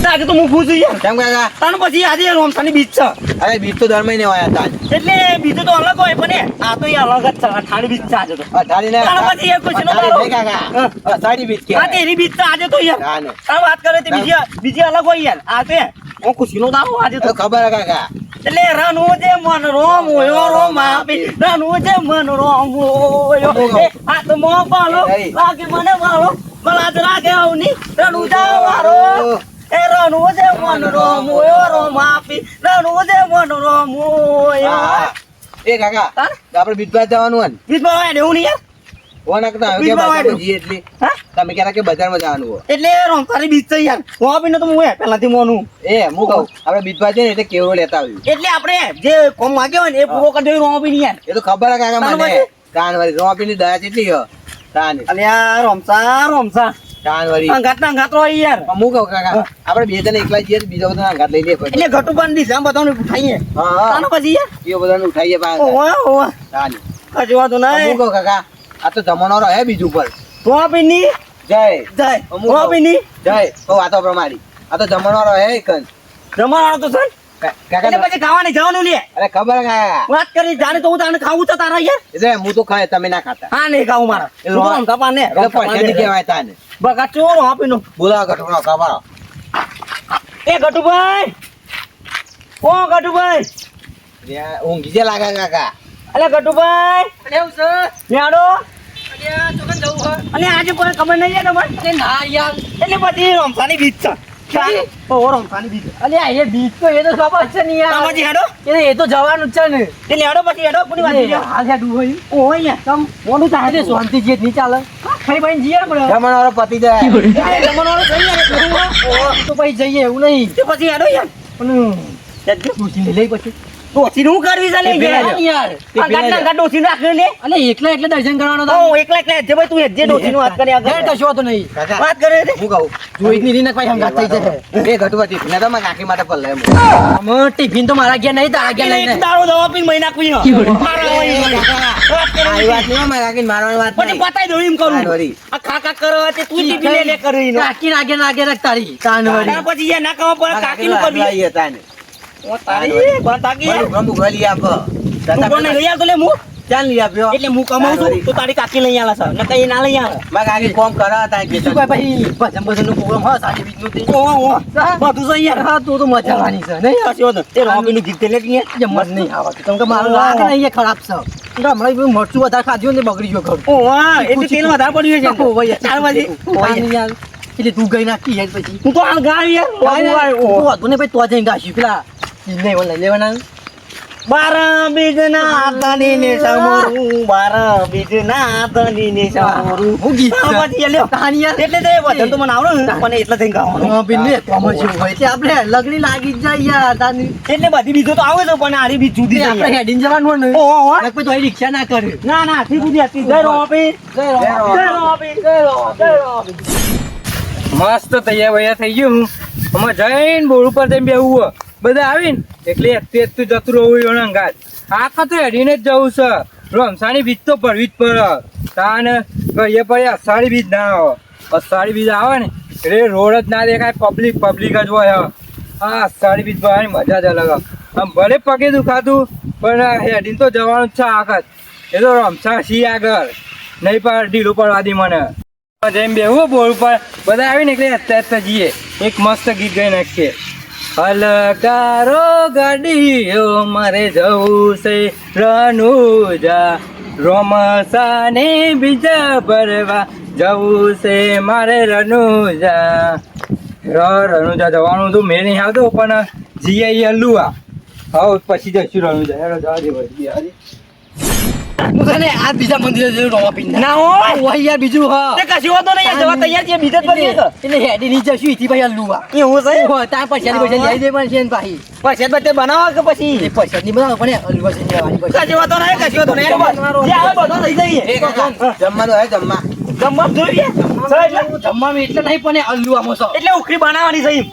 આજે તો હું પૂછું યાર કેમ કાકા? તાન પછી આજે રોમસાની બીજ છે અરે બીજ તો દર મહિને હોય હતા એટલે બીજું તો અલગ હોય પણ આ તો યાર અલગ જ છે અઠાણી બીજ છે આજે તો અઢારી ને તાન પછી એક ખુશીનો અઢારી દાડો. નહીં કાકા અષાઢી બીજ હા કહેવાય. તેરી બીજ છે આજે તો યાર હા ને. તાન વાત કરે તે બીજી અલગ હોય યાર આ તે હું ખુશીનો દાડો આજે તો તો ખબર હે કાકા એટલે રનું જે મન રોમ હોયો રોમ આપી રનું જે મન રોમ હોયો એ હાથમાં પાલો લાગે મને વાળો બળાદ લાગે અવની રનું જાવારો એ રનું જે મન રોમ હોયો રોમ આપી રનું જે મન રોમ હોયો હા. એ કાકા હા? આપણે બીજવા જવાનું હોય ને બીજમાં હોય ને એવું નહીં યાર ફોન નાખતા હવે કે બીજમાં બજારમાં વાળું. જઈએ એટલે હા તમે કહેતા કે બજારમાં જવાનું હોય એટલે રમતારી બીજ છે યાર હું આપીને તો હું પહેલાથી મોનું એ હું કહું આપણે બીજવા જઈએ ને એટલે કેવડો લેતા આવ્યું એટલે આપણે જે કોમ માંગ્યો હોય ને એ પૂરો કરી દેવું રોમ આપીને યાર એ તો ખબર હે કાકા તાન મને પછી? કાનવારી રોપીની દયા કેટલી હે તાન અલે યાર રમસા કાનવારી અંગાત હોય યાર હું કહું કાકા આપણે બે જણ એકલા જઈએ તો બીજા બધા અંગાત લઈ લઈએ પછી. એટલે ઘટુ પણ દિશા બતાવને ઉઠાઈએ હા હા તાનો પછી યાર એ બધાને ઉઠાઈએ પાછા ઓવા ઓવા તાન કજો વાતો હું નહીં કહું કાકા આ તો જમાનો રહે બીજું પર તો આપીની જય જાય અમુક તો આપીની જય તો વાતો પ્રમાણી આ તો જમાનો રહે કન રમાવાનો તો સર કાકા એટલે પછી ખાવાની જવાનું લે અરે ખબર હે કાકા વાત કરી જાણે તો હું તાને ખાવું છે તારા યાર એટલે હું તો ખાય તમે ના ખાતા હા નહીં ખાવું મારા એ તું તો રમતા પા ને એટલે પૈસાની કહેવાય તાને બકા ચોરો આપીનો બોલાવો કટોરો ખબર એ ગટુભાઈ ઓ ગટુભાઈ ઊંઘી જે લાગે કાકા અલે ગટુભાઈ એવું છે યાડો અલ્યા ચોકન જવું હે અને આજે કોઈ ખબર નહીં યાર તમને અરે ના યાર એટલે પછી રમસાની બીજ છે ઓ રમસાની બીજ અલ્યા એ બીજ તો એ તો ખબર છે ને યાર તમાજી હેડો એ તો જવાનું જ છે ને એટલે હેડો પછી હેડો કોની વાત કરી હાલ હેડું હોય ઓ અહીંયા તમ મોડું થાય અરે શાંતિ જે નહીં ચાલે ખાઈ ભાઈ જઈએ ને પણ જમાનો પતિ જાય જમણવાનું થઈ યાર તો પછી જઈએ એવું નહીં તે પછી હેડો યાર પણ જજો પૂછી લઈ પછી ડોસી નું કરવી છે લે પેલા યાર આ ગાટના ગાટ ડોસી રાખી લે અલે એકલા એટલે દર્શન કરવાનો તો ઓ એકલા એકલા જે ભાઈ તું જે ડોસી નું વાત કરી ઘેર આગળ કશો તો નહીં કાકા વાત કરે છે હું કહું જોઈ ની રીને ભાઈ હંગાત થઈ જશે એ ઘટવાથી ને તો મારા કાકી માટે પર લે અમે ટિફિન તો મારા ઘેર નહીં તારા ઘેર એક લઈને દાડો દવા પીને મહિના કોઈ મારા હોય વાત કરે આવી વાત નહીં હો, મારા કાકી મારવાની વાત પછી નહીં પતાઈ દઉં એમ કરું તાનવરી. આ ખાકા કરો તે તું ટીપી લે કરી નો કાકી નાગે નાગે રાખ તારી તાનવરી ત્યાર પછી એ ના કહો પર મારા કાકી નું કાકીનો કરવી હાથ લાવીએ તાને. ઓ તારી બતાકી બરું ગમું ગળી આપો. તું કોને લઈ આવતો લે હું ચાલ લઈ આપ્યો. એટલે હું કમાઉં છું તો તારી કાકી લઈ આલા છે ન કઈ ના લઈ આવે મારા કાકી ફોન કરા હતા કે શું ભાઈ ભાઈ ભજન ભજન નું પ્રોગ્રામ હા સાચી બીજ નું ઓ ઓ બધું છે યાર હા તું તો મજા આવવાની છે નહીં પછી હોત તે રોબી નું ગીત લે કે મત નહીં આવતું કેમ કે મારું લાગે ને અહીંયા ખરાબ છે હમણાં બધું મરચું વધારે ખાધું ને બગડી ગયો ઘર ઓ વાહ એટલે તેલ વધારે પડ્યું છે ઓ ભાઈ ચાર વાગે યાર એટલે તું ગઈ નાખી યાર પછી હું તો આ ગાવ યાર તું હતું ને ભાઈ તો જઈને ગાશું પેલા નહીં લઈ લેવાના બારા બીજના તની ને સમરું બારા બીજના તની ને સમરું હું ગીત છે. પછી લ્યો કહાની યાર એટલે તે વચન તો મને આવડે ને પણ એટલે થઈને ગાવાનું હા બિન ને તો અમે શું હોય તે આપણે લગડી લાગી જ જાય યાર તાની એટલે બધી બીજો તો આવે છે પણ આરી બી જુદી છે આપણે યાર. હેડીને જવાનું હોય ને ઓ ઓ ઓ. કોઈ તો રિક્ષા ના કરે ના ના આથી બુધી હતી જય રોપી જય રોપી જય રોપી મસ્ત તૈયાર વૈયા થઈ ગયું અમે જઈને બોર ઉપર જઈને બેહવું બધા આવીને એટલે એકતું જતું રહું એનો અંગાત આખા તો હેડીને જ જવું છે રમસાની બીજ તો પડવી જ પડે તાને કહીએ પડે અષાઢી બીજ ના આવે અષાઢી બીજ આવે ને એટલે રોડ જ ના દેખાય પબ્લિક જ હોય આ અષાઢી બીજ ભરવાની મજા જ અલગ આમ ભલે પગે દુખાતું પણ હેડીને તો જવાનું જ છે આખત એ તો રમસા સી આગળ નહીં પણ ઢીલું પડવા દી મને જેમ બેહું બોર ઉપર બધા આવીને એટલે અત્યારે જઈએ એક મસ્ત ગીત ગાઈ નાખીએ હલકારો ગાડીઓ મારે જવું છે રનુજા રોમસાને બીજા ભરવા જવું છે મારે રનુજા રનુજા જવાનું તો મેં નહીં આવતો પણ જઈએ અલ્લુઆ હા પછી જઈશું રનુજા હેડો જવા દે ભાઈ હું તને આ બીજા મંદિરે જઈને રોવા પીને ના હોય ઓય યાર બીજું હા તે કશું હોતો નહીં યાર, જવા તૈયાર છે બીજે જ બની છે એટલે હેડી ની જશું ઈથી ભાઈ અલ્લુવા એવું છે ઓય તાર પૈસા લઈ દે પણ છે ને ભાઈ પછી બતે બનાવો કે પછી એ પૈસા ની બનાવ પણ અલ્લુવા છે લેવાની પૈસા કશું હોતો નહીં કશું હોતો નહીં જે આવે બધો લઈ જઈએ એ કાકા જમવાનું હે જમવા જમવા જોઈએ જમવામાં એટલે નહીં પણ એ અલ્લુ આમો છો એટલે ઉખરી બનાવવાની છે ઈ.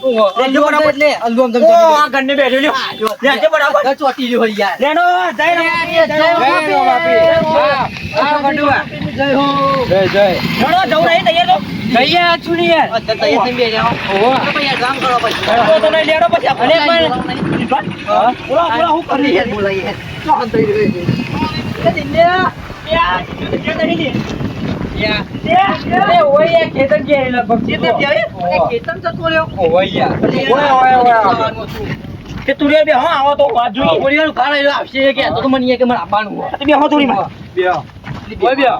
અલ્લુ આમ એટલે અલ્લુ આમ ઓ આ ગન્ને બેઠો લ્યો લેજો બરાબર ચોટી રહ્યો યાર લેનો જય રામ જય હો બાપી. હા, ગઢુઆ. જય હો જય જય. લેનો જવું નહીં તૈયાર તો તૈયાર છું ને યાર. અત્યારે તૈયાર થઈને બેસી જાઓ. ઓહો. તો પછી યાર કામ કરો પછી તો નહીં લેડો પછી આપણે હા? બોલા હું કરી યાર બોલાય યાર શું થઈ રહ્યું છે એ દિલ્યા યા નહીં યા. લે અરે ઓય યાર, ખેતર ગયા લગભગ. ખેતર ગયા? મને કેતન જતો રહ્યો ઓય યાર. ઓય. કે તું રે બે હા આવો તો વાત જોઈએ ઓરિયાનું ખાવા રહ્યો આવશે કે તો મને એ કે મને આપવાનું હોય. તો બે હા થોડી માં બ્યો. ઓય બ્યો.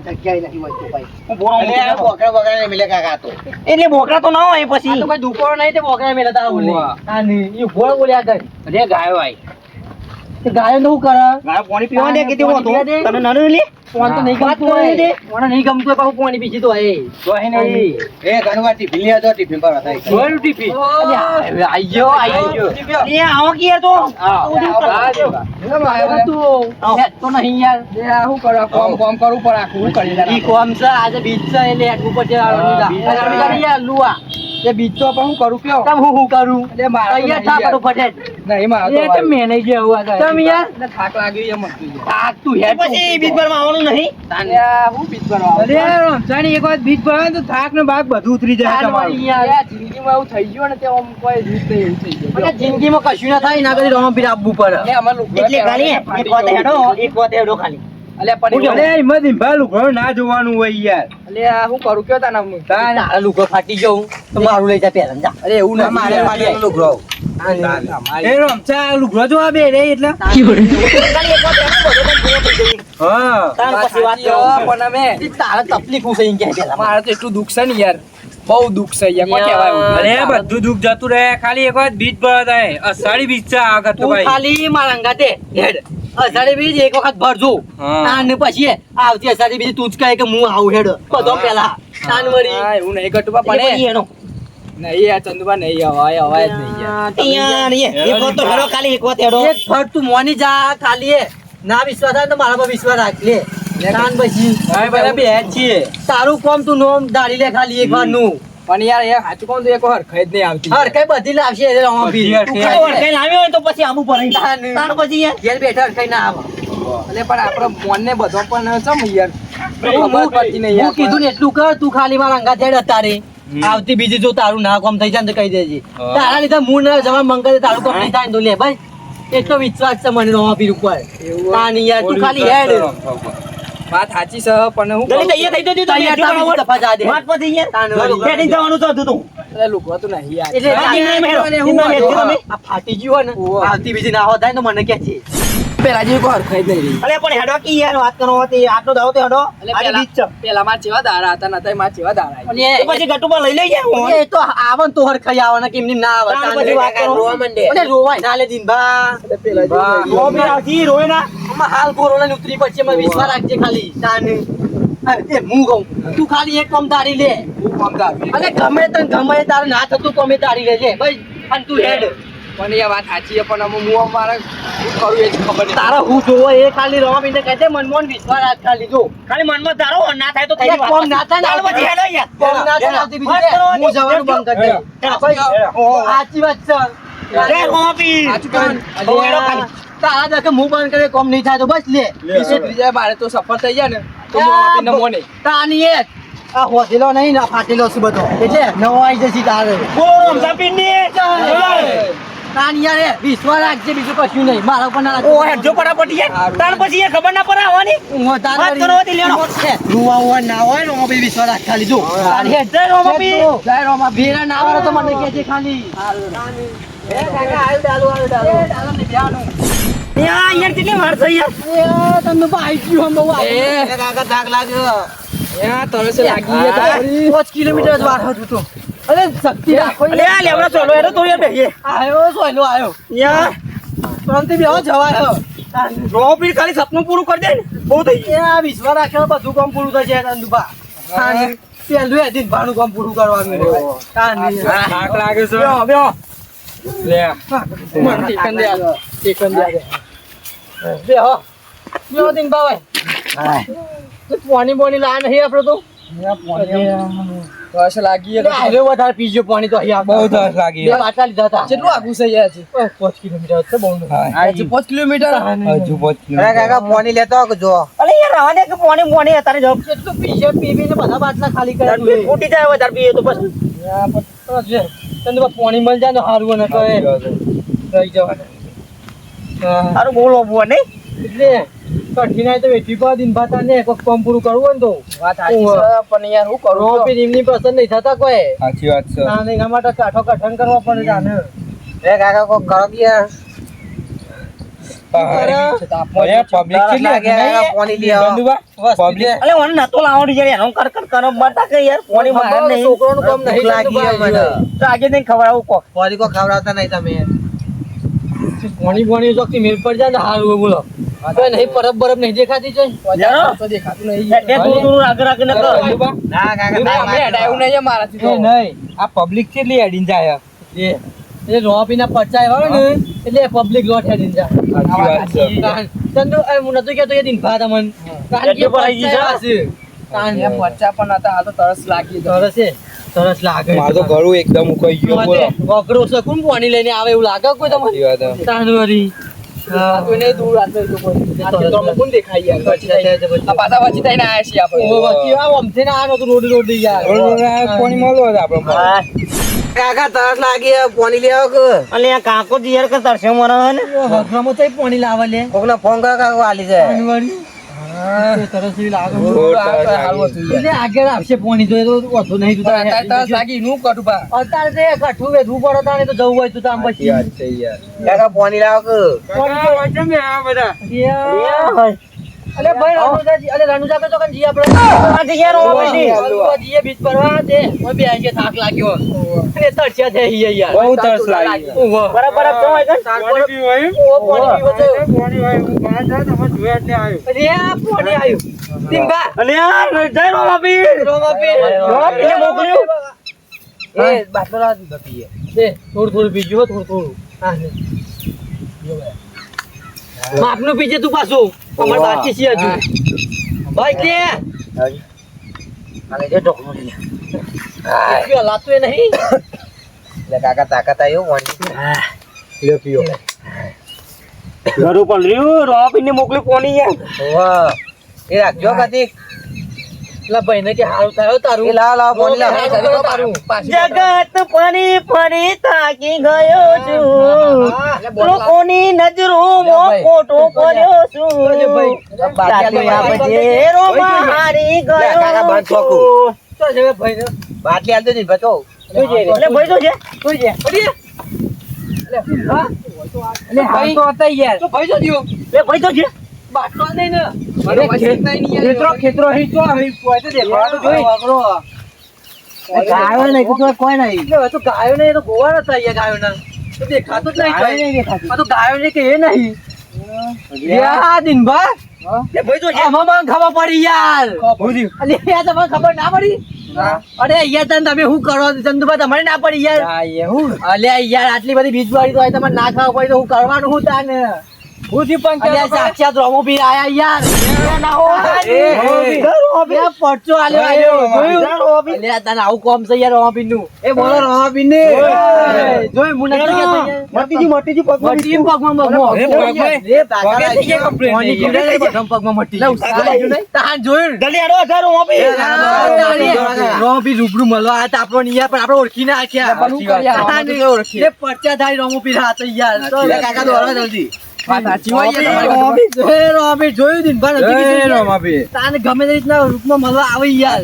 જગ્યાએ નથી મળતું ભાઈ. હું બોરો અલે આ બોકડા બોકડા ને મિલે કાકા તો એટલે બોકરા તો ના હોય આ પછી તો કોઈ દુકાન નહીં તે બોકડા મેલા તારા બોલે. વાહ. આ નહીં ઈ ભોળ બોલ્યા કર. અરે ગાયો આઈ. તે ગાયો નું કરે. ગાય પાણી પીવા દે કે તેવો તો પાણી પીવા દે. તને નાનું લે ફોન તો નહીં વાત ગમતું કરે હોય. તે. મને નહીં ગમતું હોય પાછું પાણી પીછી તો હે. જોઈ નહીં. એ ઘણવા ટિફિન લે તો ટિફિન પર હતા જોયું ટીપી. આઈ ગયો આઈ ગયો. લે આવો કે તો તો નહીં યાર. શું કરવા કોમ કરવું પડે આખું શું કરી ઈ કોમ છે આજે બીજ છે એટલે હેઠ ઉપર છે યાર લુઆ એ બીજ તો પણ હું કરું કયો તમ હું કરું એટલે મારા તો તૈયાર નહીં થા યાર. બધું ફટેટ નહીં મારા તો એ તો મેં નહીં જેવું આ તમ યાર એટલે થાક લાગ્યો એમ હતું યાર. આ તું હેઠ પછી બીજ ભરમાં આવવાનું નહીં હું બીજ ભરવા અરે રમજાની એક વાર બીજ ભરાય ને તો થાક ને બાગ બધું ઉતરી જાય તમારું જિંદગીમાં એવું થઈ ગયું ને તે આમ કોઈ રીત નહીં એવું થઈ ગયું જિંદગીમાં કશું ના થાય એના કરી રોમ પીર આપવું પડે એટલે અમાર લુગડા એટલે ખાલી એક વાત હેડો એક વાત હેડો ખાલી અલે પણ અરે એમાં ધીંભા લુગડો ના જોવાનું હોય યાર અલે આ હું કરું કયો તાના હું તારા લુગો ફાટી ગયો તો મારું લઈ જા પહેલા જા અરે એવું ના મારે મારે લુગડો એ રમચા લુગડો જોવા બે રે એટલે ખાલી એક વાત હેડો બધો પણ પૂરો થઈ જઈ હા તાર પછી વાત સાચી કરો. હો, પણ અમે તારા તકલીફ હું છે એમ કે પહેલા મારે તો એટલું દુઃખ છે ને યાર બહુ દુઃખ છે યાર કોઈ કહેવાય અરે બધું દુઃખ જતું રહે ખાલી એક વાર બીજ ભરાય અષાઢી બીજ છે આગળ તો તું ભાઈ ખાલી મારા અંગાતે હેડ અષાઢી બીજ એક વખત ભરજો હા. અને પછી આવતી અષાઢી બીજ તું જ કહે કે હું આવું હેડ બધો પહેલા તાન વળી હા, એવું નહીં કટુબા એટલે પણ પછી એનો નહીં યાર ચંદુબા નહીં અવાય અવાય જ નહીં યાર યાર એક વાત તો હેડો ખાલી એક વાત હેડો એક ફટ તું મોની જા ખાલી એ ના વિશ્વાસ થાય તો મારા પર વિશ્વાસ રાખ લે તાન પછી ભાઈ બધા બે જ છીએ તારું કોમ તું નોમ દાડી લે ખાલી એક વાર નું પણ યાર એ સાચું કહું તો એક વાર ખરીદ નહીં આવતી હર કઈ બધી લાવશે એ રોમા પી બધી તું હરખઈ ખાલી કઈ લાવ્યો હોય તો પછી આબુ પડે તાન. તાર પછી યાર ઘેર બેઠા કઈ ના આવે એટલે પણ આપણો મોન ને બધો પણ ચમ યાર હું ખબર પડતી નહીં યાર હું કીધું ને એટલું કર તું ખાલી મારા અંગા થેડ તારે આવતી બીજી જો તારું ના કોમ થઈ જાય ને તો કહી દેજે હા. તારા લીધે મૂળ ના જવા મંગળ તારું કોમ નહીં થાય ને તો લે ભાઈ એટલો વિશ્વાસ છે મને રોમા પીર ઉપર તાન યાર તું ખાલી હેડ વાત સાચી છે પણ હું જલ્દી તૈયાર થઈ જજો તૈયાર થા બીજી દફા જા દે વાત પછી યાર તાન વળી. બેઠી જવાનું તો હતું તું એટલે લુકવા તો નહીં યાર એટલે હા, એમ હેડો. અને એમ હું હેડો હતો, તમે. આ ફાટી ગયું હોય ને ઓહો. આવતી બીજી ના હોત થાય ને તો મને કે છે પેલા જેવી કોઈ હરખાઈ જ નહીં રહી અલે પણ હેડો કી યાર વાત કરો હતી આટલો દાવો તો હેડો આજે બીજ છે પેલા માં ચેવા દાડા હતા નતા માં ચેવા દાડા અને તો પછી ગટુમાં લઈ લઈ જાય એ તો આવે ને તો હરખાઈ આવે ને કેમ ના આવે તાન તાન પછી વાત કરો. રોવા માંડે અને રોવાય ના લે દિનભા રો બે આવતી રોય ના આમાં હાલ કોરોના ની ઉતરી પછી એમાં વિશ્વાસ રાખજે ખાલી તાન એ હું કહું તું ખાલી એક કામ તારી લે હું કામ દાવ અને ગમે તને ગમે તારે ના થતું કોમે તારી લેજે ભાઈ અને તું હેડ પણ એ વાત સાચી છે પણ અમે હું અમારે શું કરું એ જ ખબર નહીં તારા હું જોવો એ ખાલી રવા પીને કહે છે મનમોહન વિશ્વાસ રાખ ખાલી જો ખાલી મનમાં ધારો ના થાય તો થઈ એક કોમ ના થાય ને ચાલ પછી હેડો યાર કોમ ના થાય ને આવતી બીજી લે. હું જવાનું બંધ કરી દે. હેડો. ભાઈ, સાચી વાત છે રે રોપી સાચું કહું. ઓ હેડો ખાલી તારા દકે હું બંધ કરે કોમ નહીં થાય તો બસ લે બીજી જાય મારે તો સફળ થઈ જાય ને તો હું આપીને મોને તાની એક આ હોસેલો નહીં ને આ ફાટેલો છે બધો એટલે નવો આવી જશે તારે બોલો રમઝાપીન ની તાન યાર એ વિશ્વાસ રાખજે બીજું કશું નહીં મારા ઉપર ના ઓ હેડજો ફટાફટ યાર તાર પછી એ ખબર ના પડે આવવાની હું તારે વાત કરો હતી લેણો. રૂવા ઉવા ના હોય ને ઓમાં બી વિશ્વાસ રાખ ખાલી જો તાર હેડ જાય રોપી જય રોમા ભેરા ના આવે તો મને કહેજે ખાલી એ કાકા આયુ ડાલો આયુ ડાલો એ ડાલો ને ધ્યાન યાર યાર કેટલી વાર થઈ યાર એ તમને ભાઈ ગયું હમ બહુ એ કાકા થાક લાગ્યો યા તરસે લાગી ગયા તારી 5 કિલોમીટર જ વાર હતું તો અરે શક્તિ રાખો અલે આ લેવડો ચોલો હેડો તો યાર બેહીએ આયો સોયલો આયો યાર શાંતિ બેહો જવાયો રોપી ખાલી સપનું પૂરું કરી દે ને બહુ થઈ ગયું એ આ વિશ્વાસ રાખે બધું કામ પૂરું થશે નંદુભા પેલું એ દિન ભાણું કામ પૂરું કરવાનું થાક લાગે છે બેહો બેહો લે મને ટીકન દે આ ટીકન દે બેહો બેહો દિન ભાઈ પાણી બોની લાયા નહીં આપણે તો બસ લાગી એટલે હાઈવે વધારે પીજો પાણી તો અહીંયા બહુ તરસ લાગી બે બાટલા લીધા હતા કેટલું આગું છે યાર છે 5 કિલોમીટર છે બહુ નહીં. હા, આ 5 કિલોમીટર હજુ 5 અરે કાકા પાણી લેતો આવો જો અલે યાર રહેવા દે કે પાણી અત્યારે જો કેટલું પીશે પીવીને બધા બાટલા ખાલી કર્યા તું એ. ફૂટી જાય વધારે પીએ તો બસ તને તો પાણી મળી જાય ને સારું ને તો એ રહી જવાના. હા. સારું બોલો બુઆ નહીં એટલે કઠિનાઈ તો વેઠી પા દિન ભાતા ને કોક કામ પૂરું કરવું હોય ને તો વાત સાચી છે પણ યાર હું કરું રોપી એમની પસંદ નહીં થતા કોઈ સાચી વાત છે ના એના માટે કાઠો કઠણ કરવા પડે જાને રે કાકા કોક કરો કે યાર પબ્લિક કેટલી લાગે કાકા પાણી લઈ આવો પબ્લિક અલે મને નતો લાવવાનું યાર એનો કર કરો બતા કે યાર પાણી મારે નહીં છોકરાનું કામ નહીં ભૂખ લાગી થતું મને તો આજે નહીં ખવડાવું કો પાણી કો ખવડાવતા નહીં તમે પાણી ચોકથી મેળ પડી જાય ને હારું હોય બોલો તો નહીં બરફ બરફ નહીં દેખાતી છે જાણો? તો દેખાતું નહીં તે થોડું થોડું આગળ આગળ ન કરો ના કાકા ના હટાયું નહીં મારાથી તો નહીં આ પબ્લિક કેટલી હેડીને જાય એટલે રોપીના પચાય આવે ને એટલે પબ્લિક લોટ હેડીને જાય સાચી વાત છે ચંદુ હું નતો કહેતો એ દિન ભા તમને કારણ કે એટલે પણ આવી ગઈ છે. કારણ એમ બચ્ચા પણ હતા આ તો તરસ લાગી તો સરસ લાગે મારું તો ઘરું એકદમ ઉકાઈ ગયું બોલો વગરો છે કોણ પાણી લઈને આવે એવું લાગે કોઈ તમને સાચી વાત છે. તાનવરી કોઈને દૂર આટલો તો કોઈ આ ખેતરમાં કોણ દેખાય યાર વચ્ચે આ પાછા વચ્ચે થઈને આયા છીએ આપણે રોડી યાર પાણી મળવું હતું આપણે હા. કાકા તરસ લાગી પાણી લઈ આવો કે અલે આ કાકો જ યાર કે તરસે મરે ને વગરામાં તો પાણી લાવે લે કોકને ફોન કરો કાકા આલી જાય તાનવરી સરસ એવી લાગે બહુ તરસ લાગી. એટલે આગળ આવશે પાણી તો એ તો વધુ નહીં તું તરસ લાગી નું કટુ બા અત્યારે તે કઠું વેધવું પડે તાણે તો જવું હોય તો આમ સાચી પછી વાત છે યાર કાકા પાણી લાવો કે અલે ભાઈ રણુજાજી અલે રણુજા કે તો કન જી આપણે આજે યાર ઓ બેટી જીએ બીચ પરવા દે ઓય બે આઈ થાક લાગ્યો અને તરસ્યા છે ઈ યાર બહુ તરસ લાગી ઓહો બરાબર તો હોય કે પાણી પીવો અરે આ પાણી આયું ટીંગા અલે યાર જય રો બાપી રોમાપી એટલે મોકલ્યું એ બાટલો લાવ દીધો પીએ દે થોડું પીજો થોડું હા માપનું પીજે તું પાછું અમાર બાકી છે હજુ ભાઈ કે આલે જે ઢોકનો લે પીઓ લાતો એ નહીં લે કાકા તાકાત આયો પાણી લે પીઓ ઘર ઉપર રહ્યું રો બાપીને મોકલી કોની યાર વાહ એ રાખજો કાતિક લા ભાઈ ને કે હારું થયો તારું એ લાવ પાણી લાવ તારું જગત ફરી ફરી થાકી ગયો છું લોકોની નજરોમાં ખોટો કર્યો છું રાતે આપજે રોમાં હારી કાકા ગયો બંધ છું તો જે ભાઈ ને બાટલી આલ દો ને બચો એટલે ભાઈ તો છે હા એટલે હાલ તો હતા યાર તો ભાઈ જો દિયો એ ભાઈ તો છે બાટલો નહીં ને ખેતરો હી તો હી પોય તો દેખાવા તો જોઈ વગરો ગાયો નહીં તો કોઈ નહીં એટલે તો ગાયો ને એ તો ગોવા હતા યાર ગાયો ના તો દેખાતો જ નહીં આ તો ગાયો ને કે એ નહીં યા દિનભર એ ભાઈ તો છે આમાં મને ખબર પડી યાર અલે યાર તમને ખબર ના પડી અરે યાર તમે શું કરો ચંદુભા તમારે ના પડી યાર અલે યાર આટલી બધી બીજવાળી તો તમારે ના ખાવા પડી તો હું કરવાનું હું તાને અલ્યા સાક્ષાત રોમોપીર આયા યાર ના હોય એ પડચો આલ્યો જોયું અલ્યા તને આવું કોમ છે યાર રોમોપીર નું એ બોલો રોમોપીર ને જોઈ મુને મટીજી પગમાં મટી પગમાં મટી તાન જોયું જલ્દી આડો હજારો આપી રોમોપીર રૂબરૂ મળવા આયા તા આપણો યાર પણ આપણે ઓળખી ના આખ્યા એ પડચા થાય રોમોપીર હાથ યાર કાકા દોડવા જલ્દી જોયું દિન તાને ગમે તે રીતના રૂપમાં મળવા આવે યાર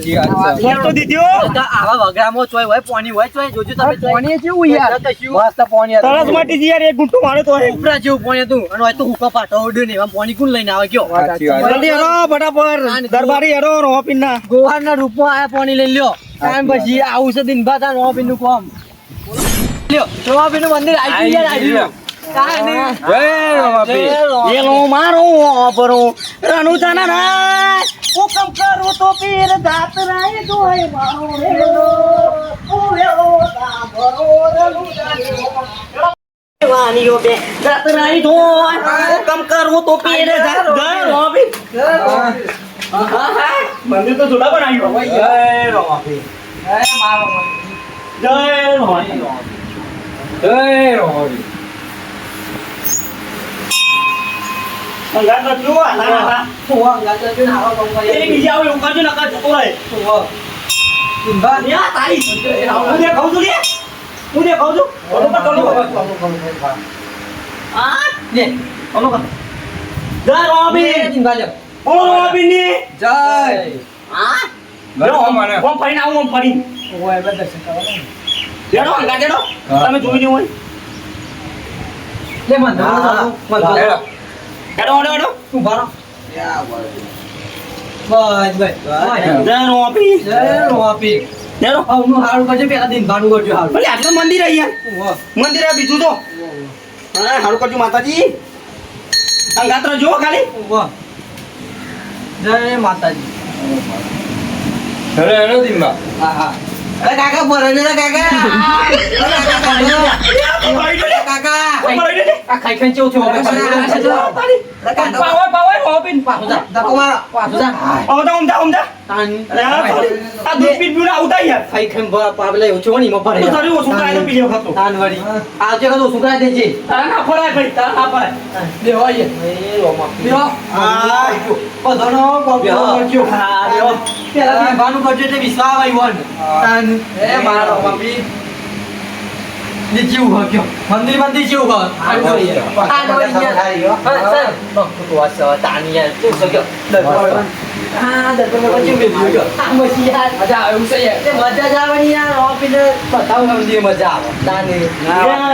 તો દીધો આવા વગરામાં ચોય હોય પાણી હોય ચોય જોજો તમે પાણી કેવું યાર મસ્ત પાણી તરસ માટી યાર એક ગુંટો મારે તો ઉપરા જેવું પાણી હતું અને હોય તો હુકા પાટો ઉડ્યો ને એમાં પાણી કોણ લઈને આવે કયો જલ્દી આડો ફટાફટ દરબારી આડો રોપીન ના ગોવાના રૂપમાં આયા પાણી લઈ લ્યો ટાઈમ પછી આવું છે દિન બાદ આ રોપીન નું કામ લ્યો રોપીન નું મંદિર આવી યાર આવી એલો મારું ઓપરું રણુજાના રાય હુકમ કરું તો પીર દાત રાય દોય મારો હેલો ઓ હેલો સાંભળો રણુજાની વાણીઓ બે દાત રાય દોય હુકમ કરું તો પીર દાત ગયો રોબી મંદિર તો જોડા બનાવ્યું જય રોમાપી મારો જય રોમાપી જય રોમાપી અંગાત રખ્યું આ ના હું અંગાત રખ્યું ને આવા કામ એ બીજા આવે એવું કરજો નકા જતો રહે દિનભા યા તારી હું દે ખાઉં છું લે હું દે ખાઉં છું આ લે ઓલો કર જય રોમાપી દિનભા લે ઓલો રોમાપી ની જય આ ગરબા મને. ઓમ ફરીને આવું ઓમ ફરી ઓય એટલે દર્શન કરવા દેડો અંગાત દેડો તમે જોઈ નહીં હોય લે મન હેડો. દેડો દેડો તું ભારો બસ બસ જય રોમાપી જય રોમાપી દેડો આવનું હારું કરજો પેલા દિન ભાનું કરજો હારું ભલે આટલું મંદિર અહીંયા મંદિર આ બીજું તો હા હારું કરજો માતાજી અંગાત જો ખાલી જય માતાજી હેડો હેડો ધીમા. હા હા અરે કાકા ભરે ને કાકા કાકા આ ખાઈ ખાઈ ચેવું થયું પાવર પાવર રોમાપી ધક્કો મારો પાછું જા ઓમદા તાન આ દૂધ પીટ પીને આવતા યાર ખાઈ ખાઈ પાવલે ઓછો ની મફા તો તારી ઓછું કાય તો પીએ ખાતો તાન વળી આવજે કદો સુકરા દેજે તારા ના ફરાય ભાઈ તારા ના ફરાય બે હોય એ રોમા બે હા બધાનો કોપીઓ કરજો હા દેવો પેલા દિન ભાનું કરજો એટલે વિશ્વાસ આવી વન તાન એ મારો મમ્મી ને જીવ હો કયો મંદિર મંદિર જીવ હો આ જોઈએ આ જોઈએ સર તો વાસ તાનિયા તું સગ્યો આ દર્શન જીવ બેબી ગયો આ મસી યાર મજા આવે એવું છે યાર. તે મજા જ આવવાની યાર ઓપીને બતાવ મંદિર મજા આવે તાને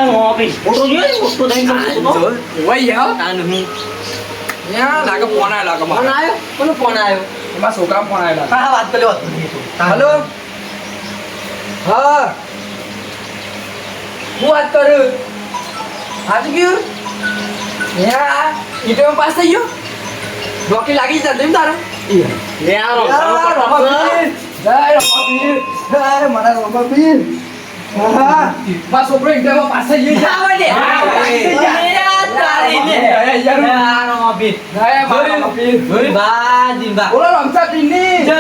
રોમાપી ફોટો જોઈ ફોટો દઈને ઓય યાર તાન હું યા લાગે ફોન આયો લાગે ફોન મારો. આવ્યો કોનો ફોન આવ્યો એમાં છોકરા ફોન આયો લાગે. હા વાત કરી લો હેલો હા હું વાત કરું હાજી ગયું યા ઈટો પાસ થઈ ગયો નોકરી લાગી જશે એમ તારે લે આ રોમાપી જય રમાપીર જય મારા રમાપીર હા બા છોકરો ઈટો પાસ થઈ ગયો જાવ દે તારી ને જય મારા રમાપીર બા દિનબા બોલો રમતા ટીની જય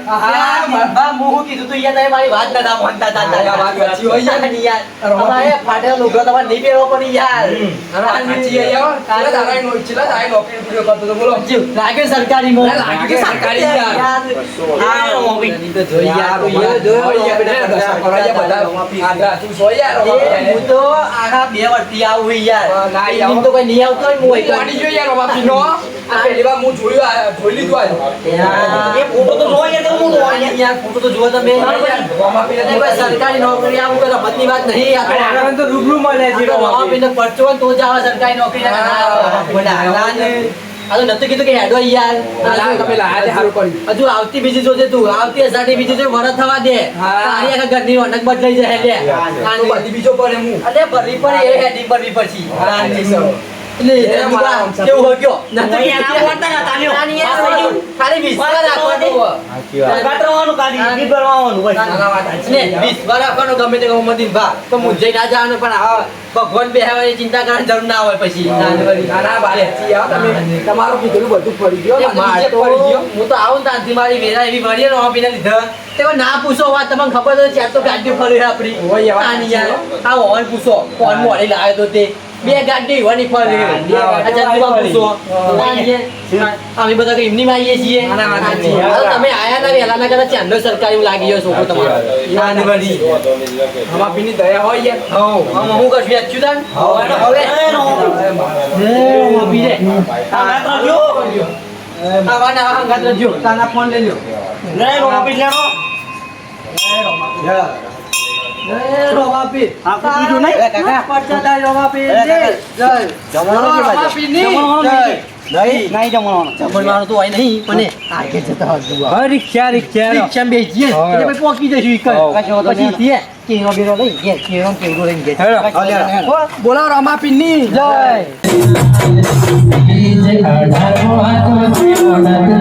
હા બા મોહ કીધું તો યાર તમે મારી વાત ના માનતા તા યા વાત સાચી હોય યાર. યાર અમારે ફાટેલો લુગડો તમારે નહીં પહેરવો પડી યાર સાચી યાર કાલે તારા નો ચલા તારે નોકરી પૂરી કરતો તો બોલો લાગે સરકારી માં લાગે સરકારી યાર. આ રોમાપી તો જોઈ યાર તો યાર જો હું તો આખા 2 વર્ષથી આવું યાર ના, યાર. એમ તો કોઈ નહીં આવતો હોય હું એ ફોટો તો જોઈ યાર હું જોઈ યાર ફોટો તો જુઓ તમે કોઈ સરકારી નોકરી આવું કોઈ રમતની વાત નહીં આ તો આપણને તો રૂબરૂ મળે છે રમાપીને પરચો હોય ને તો જ આવે સરકારી નોકરી ના આ તો નતું કીધું કે હેડો યાર હજુ આવતી બીજી જોજે તું આવતી અષાઢી બીજી જો વરસ થવા દે હા. તારી આખા ઘરની રોનક બદલાઈ જાય લે અરે ભરવી પડે એ હેડી ભરવી પછી એટલે કેવું હોય કયો નતું ઓય આ બોલતા ના તાલ્યો નાની યાર ખાલી વિશ્વાસ રાખવાનો અંગાત રહેવાનું ખાલી ગીત ભરવાનું બસ ને વિશ્વાસ રાખવાનો ગમે તે ગમે ભા તો મુંજઈ ના જવાનું પણ આ ભગવાન બેહવાની ચિંતા કરવાની જરૂર ના હોય પછી તમારું કીધેલું બધું પડી ગયો એ માર તો હું તો આવું ને ત્યાંથી મારી વેરા એવી વળી ને આપીને લીધા તે કોઈ ના પૂછો વાત તમને ખબર તો ચાર તો ગાડીઓ ફરી આપણી ઓય એવા નાની યાર આ હોન પૂછો કોણ મોડી લાવ્યો તો તે 2 ગાડી હોવાની ફરી આ જલ્દીમાં પૂછો નાની યાર અમે બધા કઈ એમની માં આવીએ છીએ ના, ના, સાચી. ના. હવે તમે આયા ના વહેલા ના કરતા ચાંદો સરકારી એવું લાગી ગયો છોકરો તમારો નાની વળી રમાપીરની દયા હોય યાર. આમ હું કશું અચ્યુતાન હવે પી રે અંગાત રાખજો આવા ના હંગાત રજો તાના ફોન લઈ લ્યો લે રોમાપી લેરો રોમાપીર આ કીધું નહીં કાકા પડતા રોમાપીર જય રમાપીરની નહીં જમવાનું જમણવાનું તો હોય નહીં પણ આગે જતા હતું હા રિક્ષા રિક્ષા રિક્ષા બેસીએ હા. એટલે પછી પહોંચી જઈશું ઈકર. પછી થી કેરો બેરો લઈ ગયા કેરો ને કેરો લઈને ગયા હેડો. બોલો રમાપીરની જય અઢાર